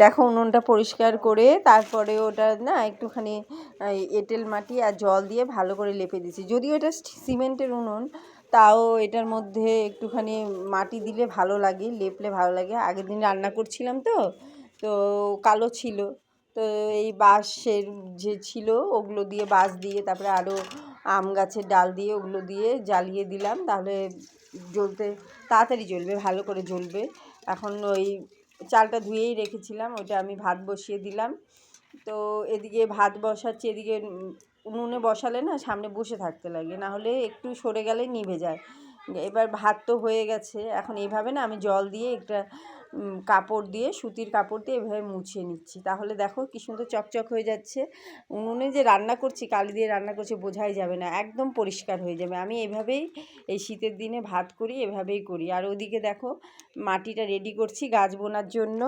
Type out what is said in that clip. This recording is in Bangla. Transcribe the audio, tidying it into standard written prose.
দেখো উনুনটা পরিষ্কার করে তারপরে ওটা না একটুখানি এঁটেল মাটি আর জল দিয়ে ভালো করে লেপে দিয়েছি। যদিও এটা সিমেন্টের উনুন, তাও এটার মধ্যে একটুখানি মাটি দিলে ভালো লাগে, লেপলে ভালো লাগে। আগের দিন রান্না করছিলাম তো তো কালো ছিল, তো এই বাঁশের যে ছিল ওগুলো দিয়ে, বাঁশ দিয়ে, তারপরে আরও আম গাছের ডাল দিয়ে ওগুলো দিয়ে জ্বালিয়ে দিলাম, তাহলে জ্বলতে তাড়াতাড়ি জ্বলবে, ভালো করে জ্বলবে। এখন ওই চালটা ধুয়েই রেখেছিলাম, ওইটা আমি ভাত বসিয়ে দিলাম। তো এদিকে ভাত বসাচ্ছি, এদিকে উনুনে বসালে না সামনে বসে থাকতে লাগে, না হলে একটু সরে গেলেই নিভে যায়। এবার ভাত তো হয়ে গেছে, এখন এইভাবে না আমি জল দিয়ে একটা কাপড় দিয়ে, সুতির কাপড় দিয়ে এভাবে মুছিয়ে নিচ্ছি, তাহলে দেখো কী সুন্দর চকচক হয়ে যাচ্ছে। উনুনে যে রান্না করছি, কালি দিয়ে রান্না করছি বোঝাই যাবে না, একদম পরিষ্কার হয়ে যাবে। আমি এভাবেই এই শীতের দিনে ভাত করি, এভাবেই করি। আর ওদিকে দেখো মাটিটা রেডি করছি গাছ বোনার জন্য।